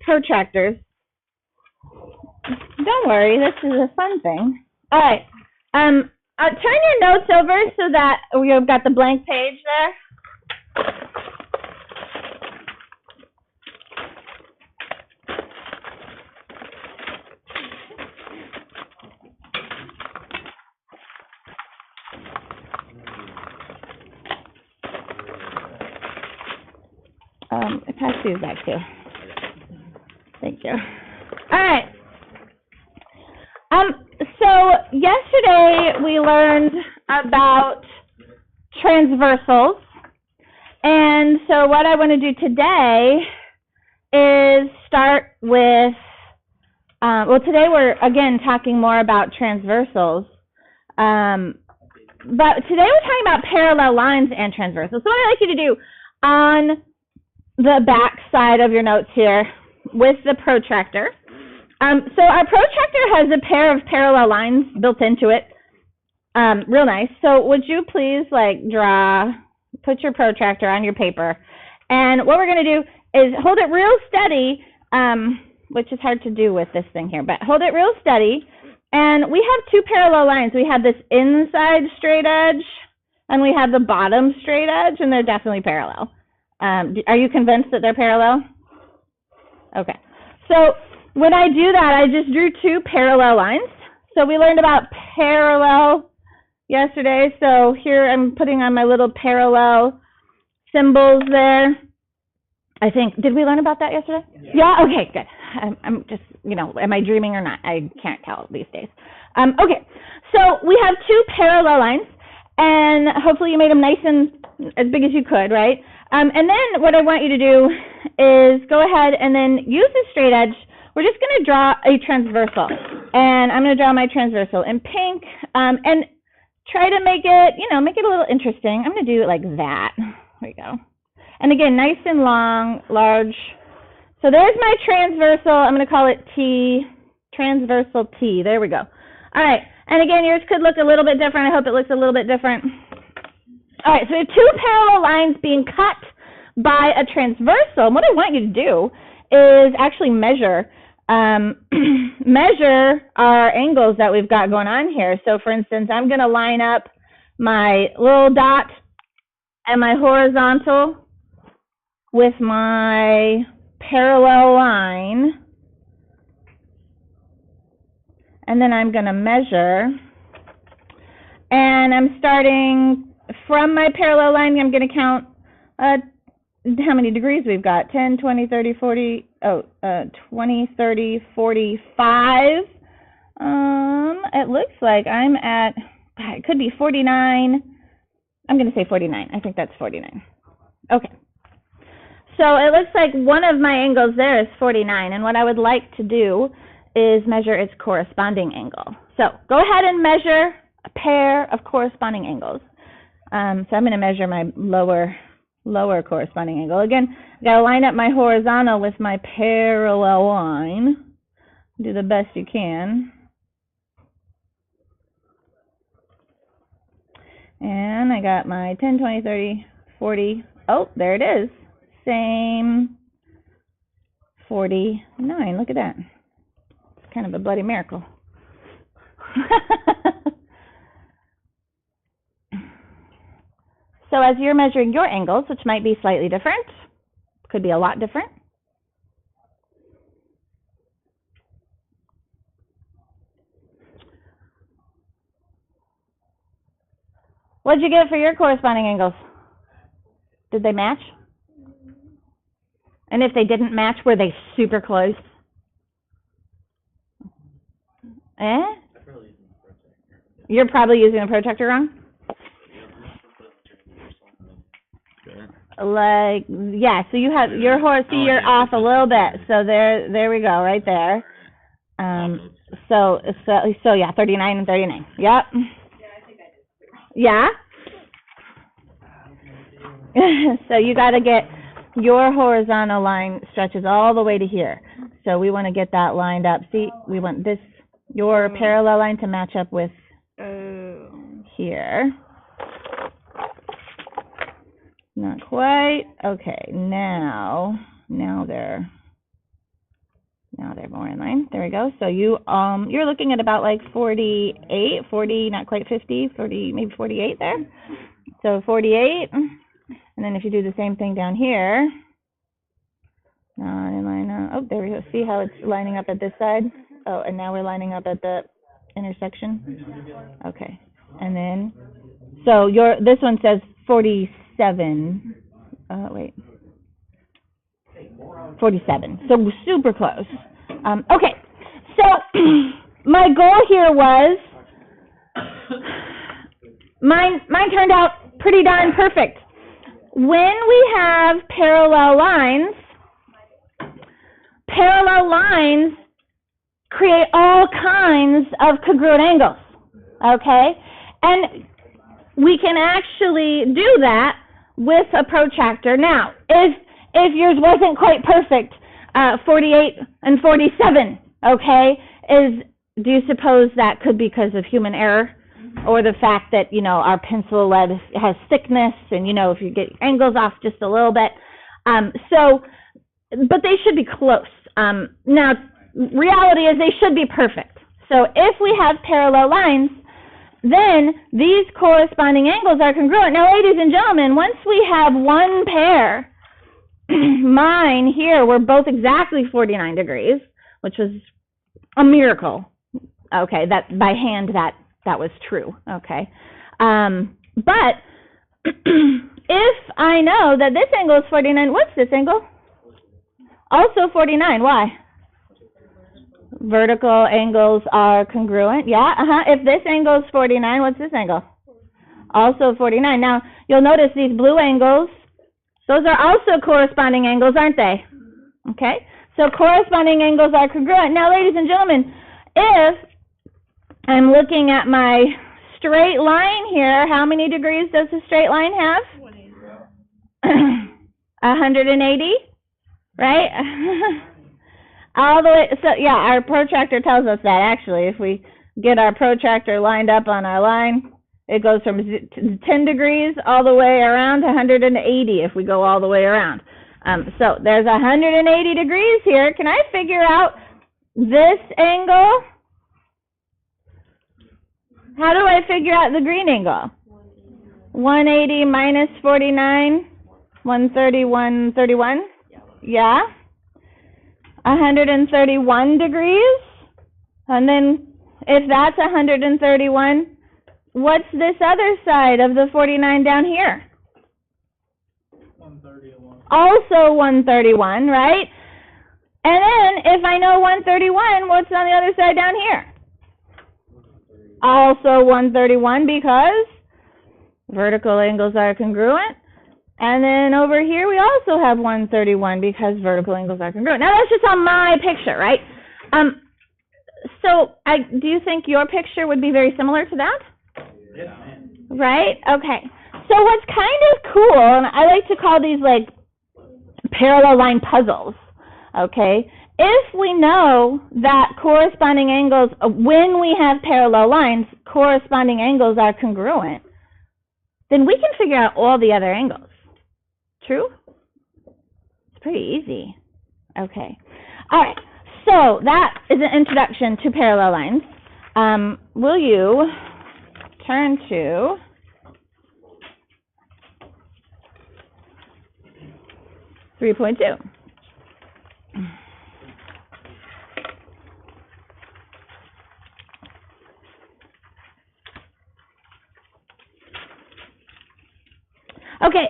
protractors. Don't worry, this is a fun thing. All right. Turn your notes over so that we've got the blank page there. Pass these back too. Thank you. All right. So yesterday we learned about transversals, and so what I want to do today is start with. Well, today we're again talking more about transversals, but today we're talking about parallel lines and transversals. So what I'd like you to do on the back side of your notes here with the protractor. So our protractor has a pair of parallel lines built into it. Real nice. So would you please put your protractor on your paper. And what we're going to do is hold it real steady, which is hard to do with this thing here, but hold it real steady. And we have two parallel lines. We have this inside straight edge, and we have the bottom straight edge, and they're definitely parallel. Are you convinced that they're parallel? Okay. So when I do that, I just drew two parallel lines. So we learned about parallel yesterday. So here I'm putting on my little parallel symbols there. I think, did we learn about that yesterday? Yeah? Okay, good. I'm just, am I dreaming or not? I can't tell these days. Okay, so we have two parallel lines, and hopefully you made them nice and as big as you could, right? And then what I want you to do is go ahead and then use the straight edge. We're just going to draw a transversal, and I'm going to draw my transversal in pink, and try to make it, make it a little interesting. I'm going to do it like that. There we go. And again, nice and long, large. So there's my transversal. I'm going to call it T, transversal T. There we go. All right. And again, yours could look a little bit different. I hope it looks a little bit different. All right, so we have two parallel lines being cut by a transversal. And what I want you to do is actually measure our angles that we've got going on here. So for instance, I'm going to line up my little dot and my horizontal with my parallel line. And then I'm going to measure. And I'm starting from my parallel line. I'm going to count how many degrees we've got. 10, 20, 30, 40, 20, 30, 45. It looks like I'm at, it could be 49. I'm going to say 49. I think that's 49. Okay. So it looks like one of my angles there is 49. And what I would like to do is measure its corresponding angle. So go ahead and measure a pair of corresponding angles. So I'm going to measure my lower corresponding angle. Again, I've got to line up my horizontal with my parallel line. Do the best you can. And I got my 10, 20, 30, 40. Oh, there it is. Same 49. Look at that. It's kind of a bloody miracle. So as you're measuring your angles, which might be slightly different, could be a lot different. What did you get for your corresponding angles? Did they match? And if they didn't match, were they super close? You're probably using a protractor wrong? Like, yeah, so you have your horse, see, you're off a little bit. So there we go, right there. So yeah, 39 and 39. Yep. Yeah, I think I did. Yeah? So you got to get your horizontal line stretches all the way to here. So we want to get that lined up. See, we want your parallel line to match up with here. Not quite. Okay, now they're there, more in line. There we go. So you're looking at about like 48, 40, not quite 50, 40, maybe 48 there. So 48, and then if you do the same thing down here, in line. Oh, there we go. See how it's lining up at this side? Oh, and now we're lining up at the intersection. Okay, and then so this one says 47. Wait. 47. So super close. Okay. So my goal here was mine turned out pretty darn perfect. When we have parallel lines create all kinds of congruent angles. Okay? And we can actually do that with a protractor. Now, if yours wasn't quite perfect, 48 and 47, okay, do you suppose that could be because of human error? Or the fact that, our pencil lead has thickness and, if you get angles off just a little bit. But they should be close. Now, reality is they should be perfect. So if we have parallel lines, then these corresponding angles are congruent. Now, ladies and gentlemen, once we have one pair, mine here were both exactly 49 degrees, which was a miracle. Okay, that by hand that was true. Okay, but if I know that this angle is 49, what's this angle? Also 49. Why? Vertical angles are congruent. Yeah. If this angle is 49, what's this angle? Also 49. Now you'll notice these blue angles. Those are also corresponding angles, aren't they? Okay? So corresponding angles are congruent. Now, ladies and gentlemen, if I'm looking at my straight line here, how many degrees does a straight line have? 180, right? All the way, so yeah, our protractor tells us that actually. If we get our protractor lined up on our line, it goes from 10 degrees all the way around to 180 if we go all the way around. So there's 180 degrees here. Can I figure out this angle? How do I figure out the green angle? 180 minus 49, 130, 131? Yeah? 131 degrees? And then if that's 131, what's this other side of the 49 down here? 131. Also 131, right? And then if I know 131, what's on the other side down here? Also 131 because vertical angles are congruent. And then over here we also have 131 because vertical angles are congruent. Now that's just on my picture, right? So do you think your picture would be very similar to that? Yeah. Right? Okay. So what's kind of cool, and I like to call these like parallel line puzzles, okay? If we know that corresponding angles, when we have parallel lines, corresponding angles are congruent, then we can figure out all the other angles. True? It's pretty easy. Okay. All right. So that is an introduction to parallel lines. Will you turn to .2. Okay,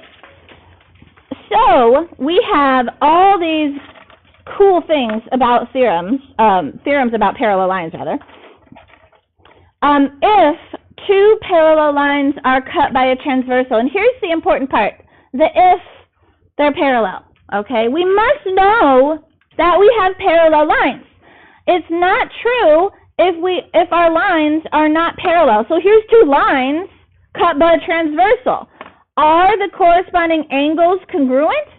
so we have all these cool things about theorems about parallel lines, rather. If two parallel lines are cut by a transversal, and here's the important part, the if they're parallel, okay? We must know that we have parallel lines. It's not true if our lines are not parallel. So here's two lines cut by a transversal. Are the corresponding angles congruent?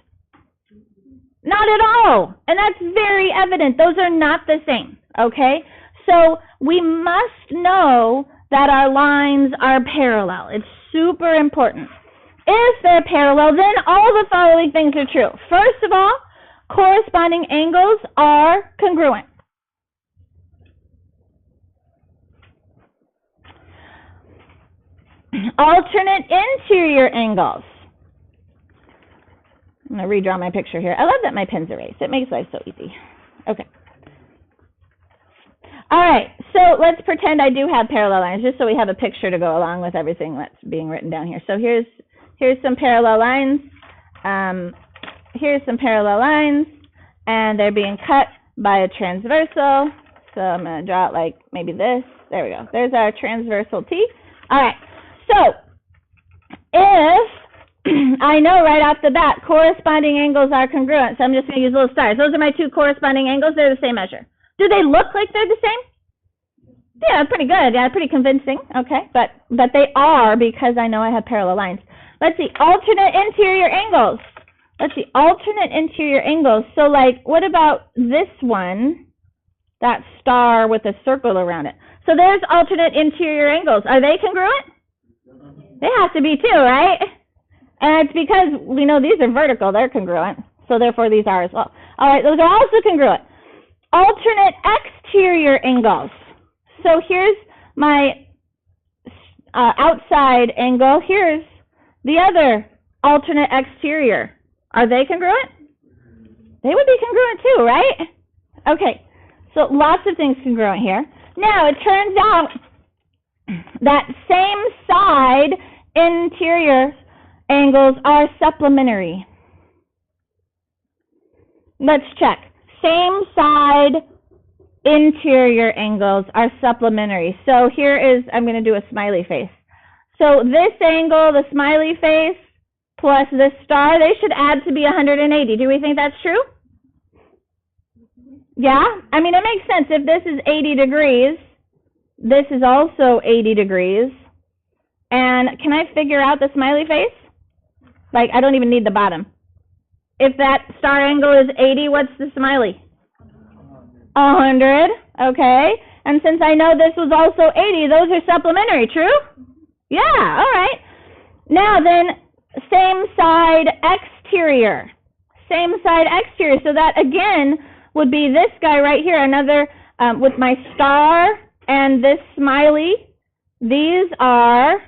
Not at all. And that's very evident. Those are not the same, okay? So we must know that our lines are parallel. It's super important. If they're parallel, then all the following things are true. First of all, corresponding angles are congruent. alternate interior angles. I'm going to redraw my picture here. I love that my pen's erased. It makes life so easy. Okay. All right, so let's pretend I do have parallel lines, just so we have a picture to go along with everything that's being written down here. So here's some parallel lines. Here's some parallel lines, and they're being cut by a transversal. So I'm going to draw it like maybe this. There we go. There's our transversal T. All right, so if I know right off the bat corresponding angles are congruent, so I'm just going to use little stars. Those are my two corresponding angles. They're the same measure. Do they look like they're the same? Yeah, pretty good. Yeah, pretty convincing. Okay, but they are because I know I have parallel lines. Let's see, alternate interior angles. Let's see, alternate interior angles. So, like, what about this one? That star with a circle around it. So there's alternate interior angles. Are they congruent? They have to be too, right? And it's because we know these are vertical. They're congruent. So therefore, these are as well. All right, those are also congruent. Alternate exterior angles. So here's my outside angle. Here's the other alternate exterior. Are they congruent? They would be congruent too, right? Okay, so lots of things congruent here. Now, it turns out that same side interior angles are supplementary. Let's check. Same side interior angles are supplementary. So here is, I'm going to do a smiley face. So this angle, the smiley face, plus this star, they should add to be 180. Do we think that's true? Yeah? I mean, it makes sense. If this is 80 degrees, this is also 80 degrees. And can I figure out the smiley face? Like, I don't even need the bottom. If that star angle is 80, what's the smiley? 100, okay. And since I know this was also 80, those are supplementary, true? Yeah, all right. Now then, same side exterior. Same side exterior. So that, again, would be this guy right here, another, with my star and this smiley. These are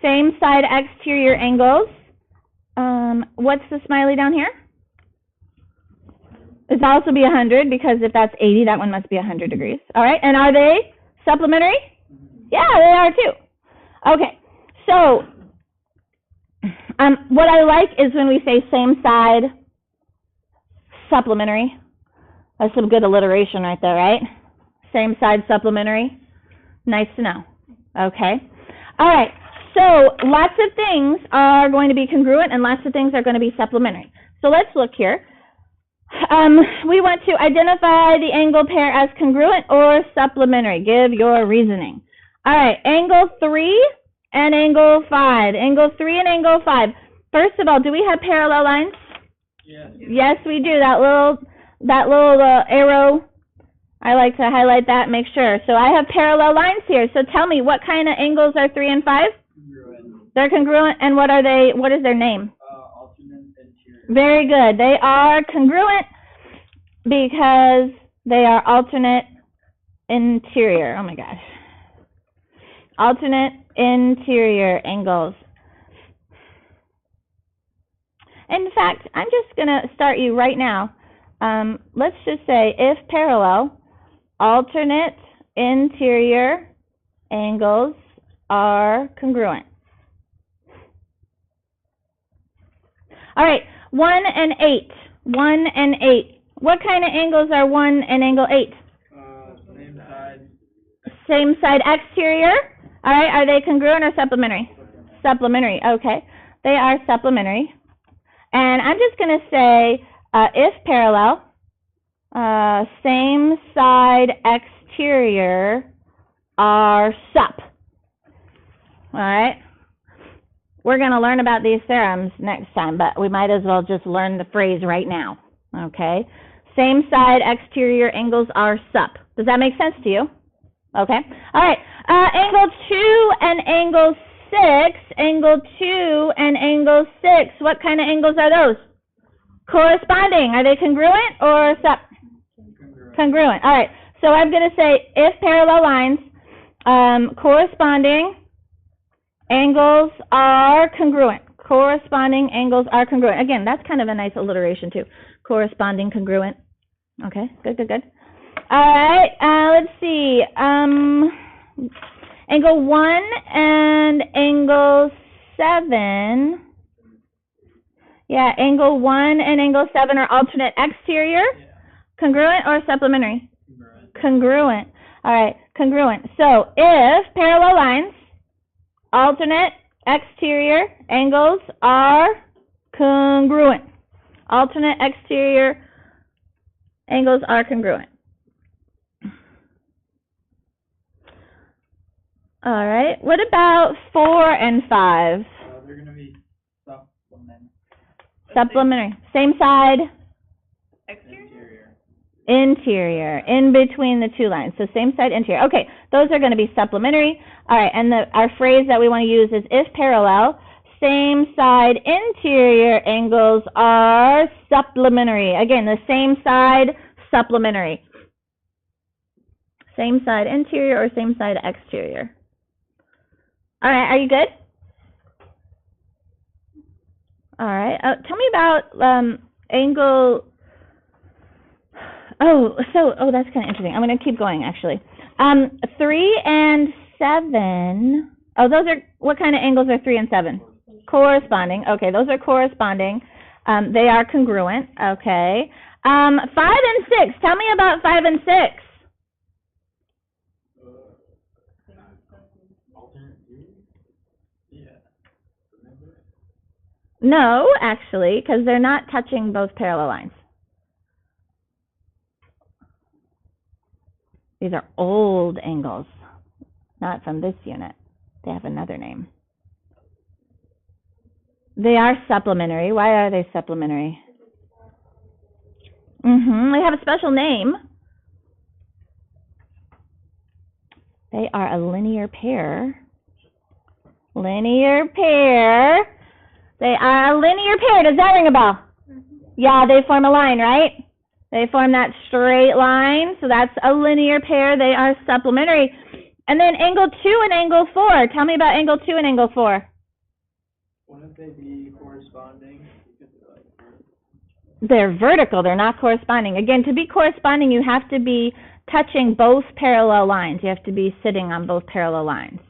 same side exterior angles. What's the smiley down here? It's also be 100, because if that's 80, that one must be 100 degrees. All right, and are they supplementary? Yeah, they are too. Okay, so what I like is when we say same side supplementary. That's some good alliteration right there, right? Same side supplementary. Nice to know. Okay. All right, so lots of things are going to be congruent and lots of things are going to be supplementary. So let's look here. We want to identify the angle pair as congruent or supplementary. Give your reasoning. All right, angle 3 and angle 5. Angle 3 and angle 5. First of all, do we have parallel lines? Yes. Yes, we do. That little arrow, I like to highlight that and make sure. So I have parallel lines here. So tell me, what kind of angles are 3 and 5? Congruent. They're congruent, and what are they? What is their name? Alternate interior. Very good. They are congruent because they are alternate interior. Oh my gosh. Alternate interior angles. In fact, I'm just going to start you right now. Let's just say if parallel, alternate interior angles are congruent. All right, 1 and 8. 1 and 8. What kind of angles are 1 and angle 8? Same side. Same side exterior. All right, are they congruent or supplementary? Supplementary, okay. They are supplementary. And I'm just going to say if parallel, same side exterior are sup. All right. We're going to learn about these theorems next time, but we might as well just learn the phrase right now, okay? Same side exterior angles are sup. Does that make sense to you? Okay. All right. Angle 2 and angle 6. Angle 2 and angle 6. What kind of angles are those? Corresponding. Are they congruent or sup? Congruent. All right. So I'm going to say if parallel lines corresponding angles are congruent. Corresponding angles are congruent. Again, that's kind of a nice alliteration too. Corresponding, congruent. Okay, good, good, good. All right, let's see. Angle 1 and angle 7. Yeah, angle 1 and angle 7 are alternate exterior. Congruent or supplementary? Congruent. All right, congruent. So if parallel lines, alternate exterior angles are congruent. Alternate exterior angles are congruent. All right, what about 4 and 5? They're going to be supplementary. Supplementary. Same side. Interior, in between the two lines. So same side, interior. Okay, those are going to be supplementary. All right, and our phrase that we want to use is if parallel, same side interior angles are supplementary. Again, the same side, supplementary. Same side interior or same side exterior. All right, are you good? All right, tell me about angle... Oh, that's kind of interesting. I'm going to keep going, actually. 3 and 7. Oh, those are, what kind of angles are 3 and 7? Corresponding. Okay, those are corresponding. They are congruent. Okay. 5 and 6. Tell me about 5 and 6. No, actually, because they're not touching both parallel lines. These are old angles, not from this unit. They have another name. They are supplementary. Why are they supplementary? They have a special name. They are a linear pair. Linear pair. They are a linear pair. Does that ring a bell? Yeah, they form a line, right? They form that straight line, so that's a linear pair. They are supplementary. And then angle 2 and angle 4. Tell me about angle 2 and angle 4. Wouldn't they be corresponding? They're vertical. They're not corresponding. Again, to be corresponding, you have to be touching both parallel lines. You have to be sitting on both parallel lines.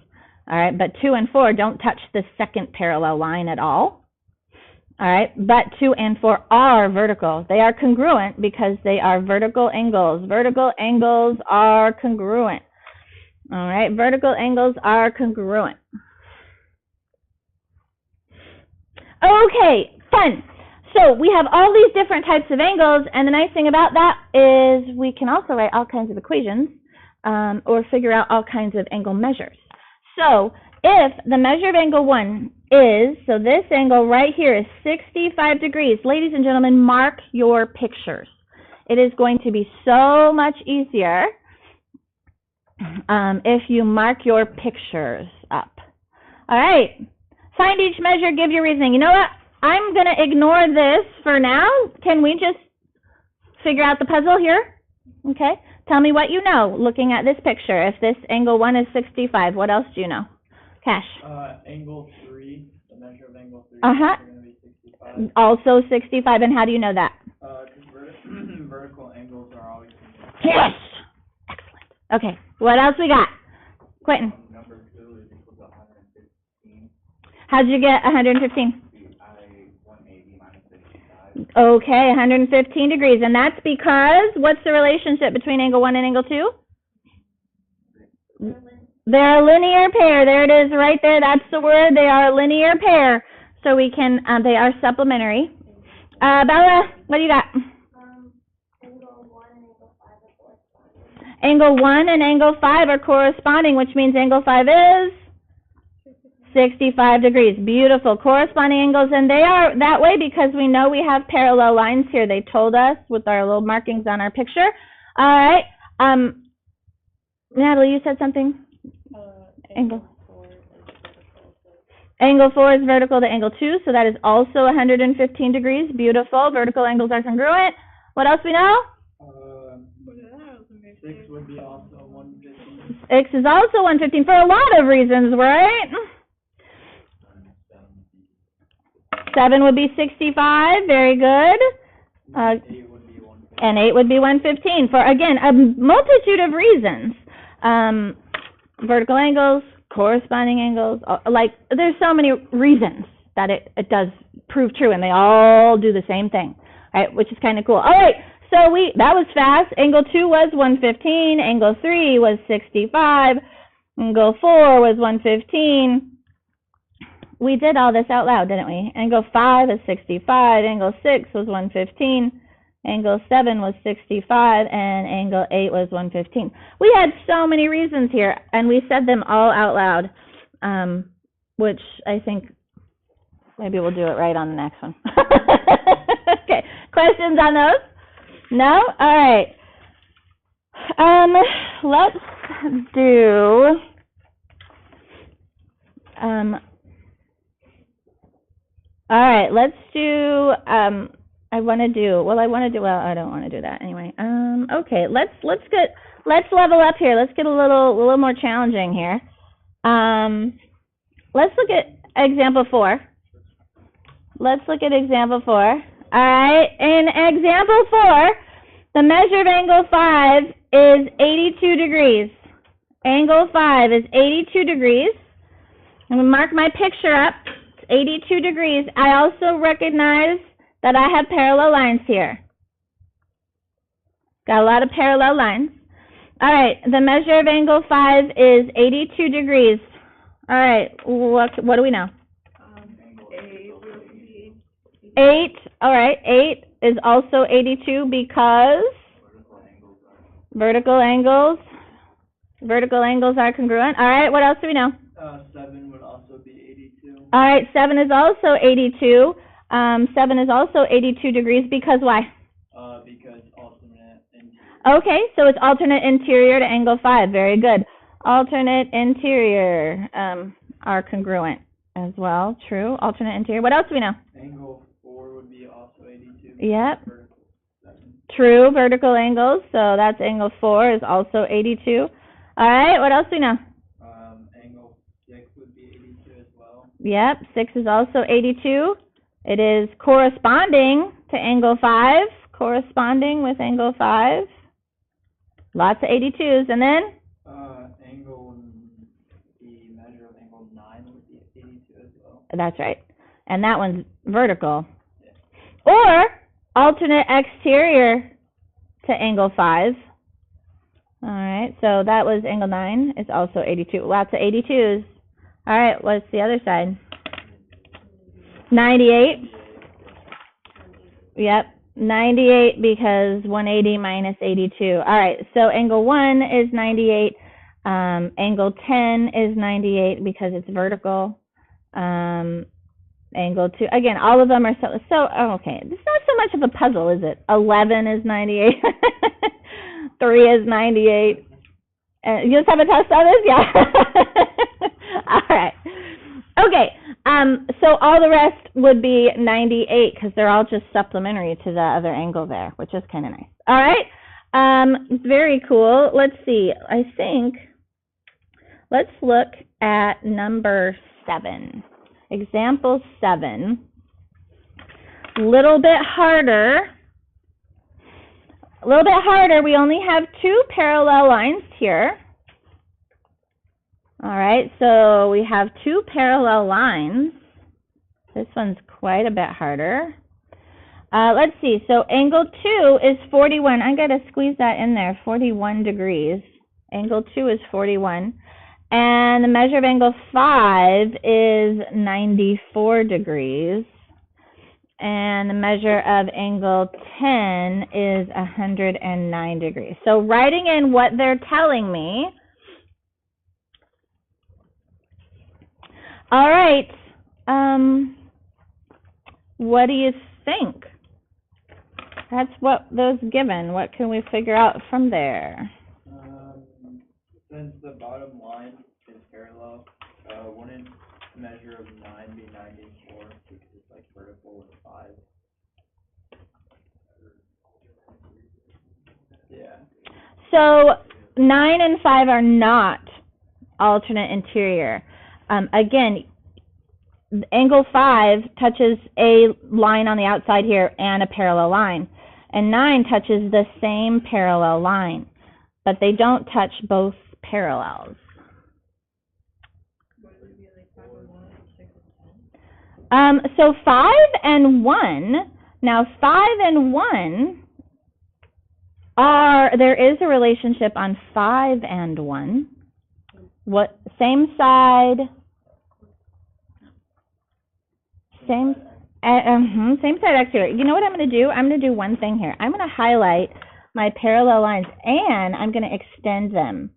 All right, but 2 and 4 don't touch the second parallel line at all. All right, but 2 and 4 are vertical. They are congruent because they are vertical angles. Vertical angles are congruent. All right, vertical angles are congruent. Okay, fun. So we have all these different types of angles, and the nice thing about that is we can also write all kinds of equations or figure out all kinds of angle measures. So if the measure of angle 1 is, so this angle right here is 65 degrees. Ladies and gentlemen, mark your pictures. It is going to be so much easier if you mark your pictures up. All right. Find each measure, give your reasoning. You know what? I'm going to ignore this for now. Can we just figure out the puzzle here? Okay. Tell me what you know looking at this picture. If this angle 1 is 65, what else do you know? Cash. Angle 3, the measure of angle 3 is going to be 65. Also 65, and how do you know that? Because vertical angles are always... Yes! Excellent. Okay, what else we got? Quentin. Number 2 is equal to 115. How'd you get 115? 180 minus 65. Okay, 115 degrees, and that's because, what's the relationship between angle 1 and angle 2? They're a linear pair. There it is right there. That's the word. They are a linear pair. So we can, they are supplementary. Bella, what do you got? Angle 1 and angle 5 are corresponding, which means angle 5 is 65 degrees. Beautiful. Corresponding angles, and they are that way because we know we have parallel lines here. They told us with our little markings on our picture. All right. Natalie, you said something? Angle 4 is vertical to angle 2, so that is also 115 degrees. Beautiful. Vertical angles are congruent. What else we know? 6 would be also 115. 6 is also 115 for a lot of reasons, right? 7 would be 65. Very good. 8 would be 115. And 8 would be 115 for, again, a multitude of reasons. Vertical angles, corresponding angles, like, there's so many reasons that it does prove true, and they all do the same thing, right, which is kind of cool. All right, so that was fast. Angle 2 was 115, angle 3 was 65, angle 4 was 115. We did all this out loud, didn't we? Angle 5 is 65, angle 6 was 115, angle 7 was 65, and angle 8 was 115. We had so many reasons here, and we said them all out loud, which I think maybe we'll do it right on the next one. Okay, questions on those? No? All right. Let's do, all right, let's do, I don't want to do that anyway. Okay, let's level up here. Let's get a little more challenging here. Let's look at example 4. Let's look at example 4. All right, in example 4, the measure of angle 5 is 82 degrees. Angle 5 is 82 degrees. I'm going to mark my picture up. It's 82 degrees. I also recognize that I have parallel lines here. Got a lot of parallel lines. All right, the measure of angle 5 is 82 degrees. All right, what do we know? 8, all right, 8 is also 82 because vertical angles are congruent. All right, what else do we know? 7 would also be 82. All right, 7 is also 82. 7 is also 82 degrees because why? Because alternate interior. Okay, so it's alternate interior to angle 5. Very good. Alternate interior are congruent as well. True. Alternate interior. What else do we know? Angle 4 would be also 82. Yep. True. Vertical angles. So that's angle 4 is also 82. All right. What else do we know? Angle 6 would be 82 as well. Yep. 6 is also 82. It is corresponding to angle 5. Corresponding with angle 5. Lots of 82s. And then? The measure of angle 9 would be 82 as well. That's right. And that one's vertical. Yeah. Or alternate exterior to angle 5. All right, so that was angle 9. It's also 82. Lots of 82s. All right, what's the other side? 98. Yep, 98 because 180 minus 82. All right, so angle 1 is 98. Angle 10 is 98 because it's vertical. Angle 2, again, all of them are okay. It's not so much of a puzzle, is it? 11 is 98. 3 is 98. You just have a test on this? Yeah. All right. Okay, so all the rest would be 98 because they're all just supplementary to the other angle there, which is kind of nice. All right, very cool. Let's see. Let's look at number 7. Example 7. Little bit harder. We only have 2 parallel lines here. All right, so we have 2 parallel lines. This one's quite a bit harder. Let's see. So angle 2 is 41. I got to squeeze that in there. 41 degrees. Angle 2 is 41. And the measure of angle 5 is 94 degrees. And the measure of angle 10 is 109 degrees. So writing in what they're telling me. All right. What do you think? That's what those given. What can we figure out from there? Since the bottom line is parallel, wouldn't the measure of 9 be 94 because it's like vertical with 5? Yeah. So 9 and 5 are not alternate interior. Again, angle 5 touches a line on the outside here and a parallel line. And 9 touches the same parallel line, but they don't touch both parallels. So 5 and 1, now 5 and 1 there is a relationship on 5 and 1. What, same side, same side exterior. You know what I'm going to do? I'm going to do one thing here. I'm going to highlight my parallel lines, and I'm going to extend them.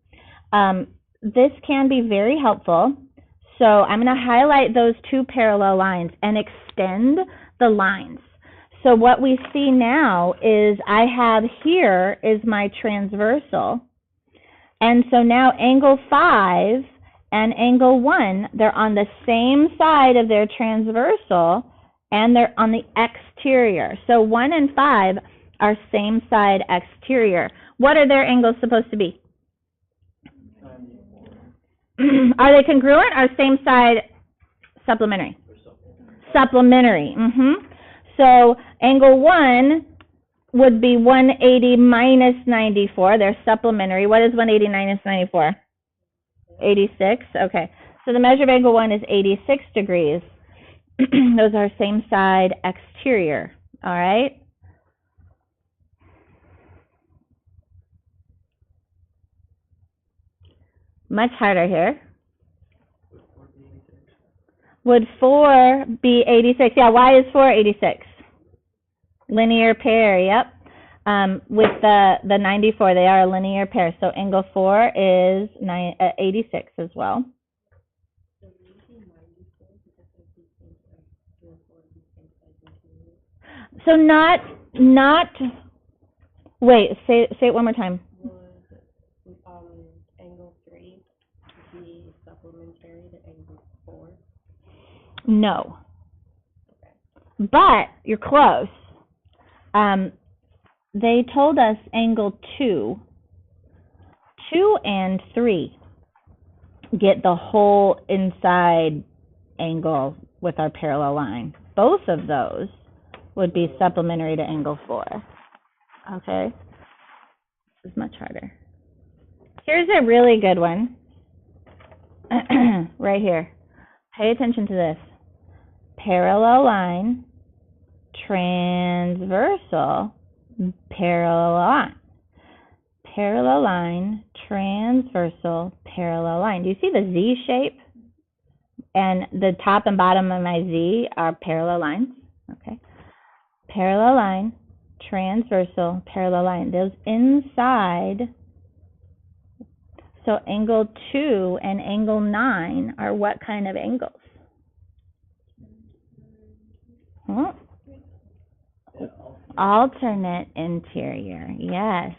This can be very helpful. So I'm going to highlight those two parallel lines and extend the lines. So what we see now is I have here is my transversal. And so now angle 5 and angle 1, they're on the same side of their transversal, and they're on the exterior. So 1 and 5 are same side exterior. What are their angles supposed to be? Are they congruent or same side supplementary? Supplementary. So angle 1 would be 180 minus 94. They're supplementary. What is 180 minus 94? 86. Okay. So the measure of angle 1 is 86 degrees. Those are same side exterior. All right. Much harder here. Would 4 be 86? Yeah, why is 4 86? Linear pair, yep. With the 94, they are a linear pair. So angle 4 is 86 as well. So not, wait, say it one more time. Angle 3 be supplementary to angle 4? No. But you're close. They told us angle 2 and 3 get the whole inside angle with our parallel line. Both of those would be supplementary to angle 4. Okay? This is much harder. Here's a really good one. Right here. Pay attention to this. Parallel line, transversal, parallel line. Parallel line, transversal, parallel line. Do you see the Z shape? And the top and bottom of my Z are parallel lines. Okay. Parallel line, transversal, parallel line. Those inside. So angle 2 and angle 9 are what kind of angles? Huh? Alternate interior, yes.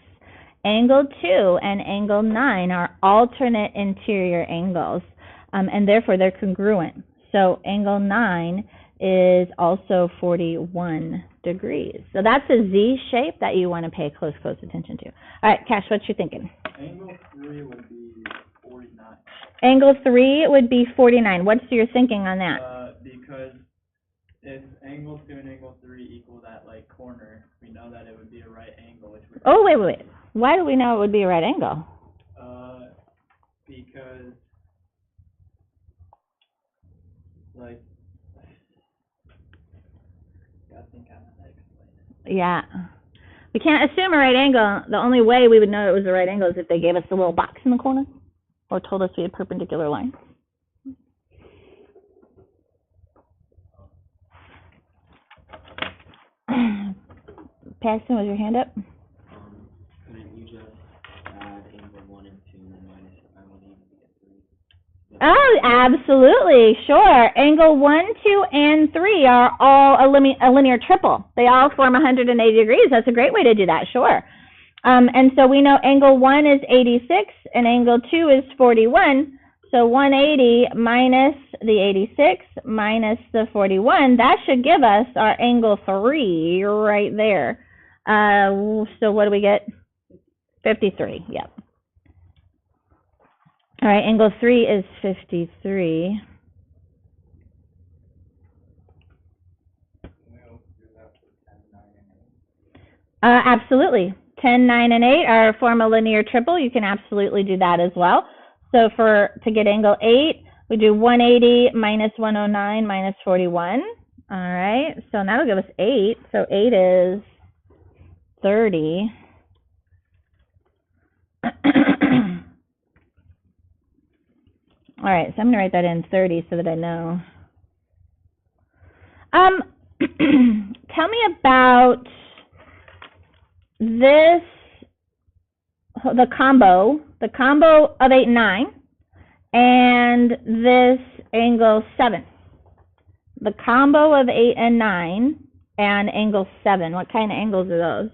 Angle 2 and angle 9 are alternate interior angles, and therefore they're congruent. So angle 9 is also 41 degrees. So that's a Z shape that you want to pay close attention to. All right, Cash, what you thinking? Angle 3 would be 49. Angle 3 would be 49. What's your thinking on that? Because if angle 2 and angle 3 equal that like corner, we know that it would be a right angle. Which would wait. Why do we know it would be a right angle? Because like I think I know how to explain it. Yeah. We can't assume a right angle. The only way we would know it was a right angle is if they gave us a little box in the corner or told us we had perpendicular line. Paxton, was your hand up? Couldn't you just add angle 1 and 2 and minus it by 180 to get 3? Oh, absolutely, sure. Angle 1, 2, and 3 are all a linear triple. They all form 180 degrees. That's a great way to do that, sure. And so we know angle 1 is 86 and angle 2 is 41. So 180 minus the 86 minus the 41, that should give us our angle 3 right there. So what do we get? 53, yep. All right, angle 3 is 53. Absolutely. 10, 9, and 8 are form a linear triple. You can absolutely do that as well. So to get angle 8, we do 180 minus 109 minus 41. All right, so that'll give us 8. So 8 is 30. All right, so I'm going to write that in 30 so that I know. Tell me about this, the combo of 8 and 9, and this angle 7. The combo of 8 and 9 and angle 7. What kind of angles are those?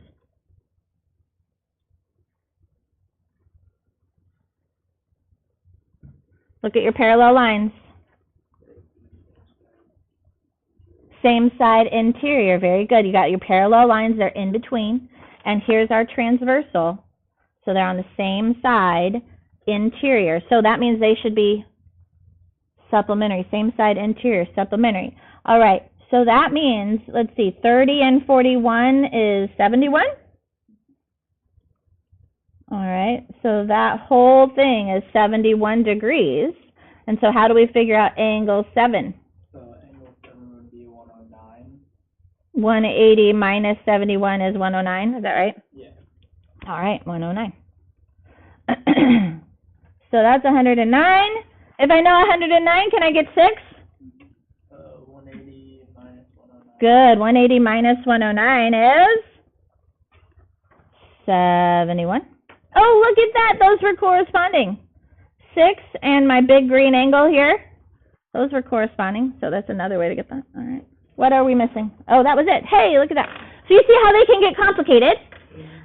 Look at your parallel lines. Same side interior. Very good. You got your parallel lines. They're in between. And here's our transversal. So they're on the same side interior. So that means they should be supplementary. Same side interior, supplementary. All right. So that means, let's see, 30 and 41 is 71. All right. So that whole thing is 71 degrees. And so how do we figure out angle 7? So angle 7 would be 109. 180 minus 71 is 109. Is that right? Yeah. All right, 109. So that's 109. If I know 109, can I get 6? 180 minus 109. Good. 180 minus 109 is 71. Oh, look at that. Those were corresponding. 6 and my big green angle here, those were corresponding. So that's another way to get that. All right. What are we missing? Oh, that was it. Hey, look at that. So you see how they can get complicated?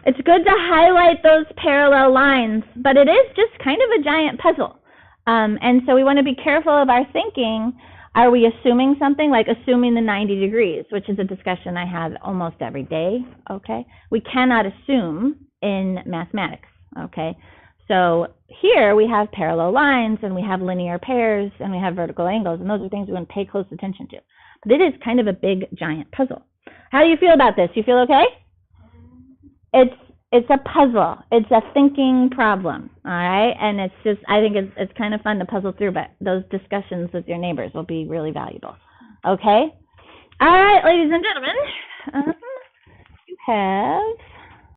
It's good to highlight those parallel lines, but it is just kind of a giant puzzle. And so we want to be careful of our thinking. Are we assuming something, like assuming the 90 degrees, which is a discussion I have almost every day, okay? We cannot assume in mathematics, okay? So here we have parallel lines, and we have linear pairs, and we have vertical angles, and those are things we want to pay close attention to. But it is kind of a big, giant puzzle. How do you feel about this? You feel okay? It's a puzzle. It's a thinking problem, all right? And it's just, I think it's kind of fun to puzzle through, but those discussions with your neighbors will be really valuable, okay? All right, ladies and gentlemen, you have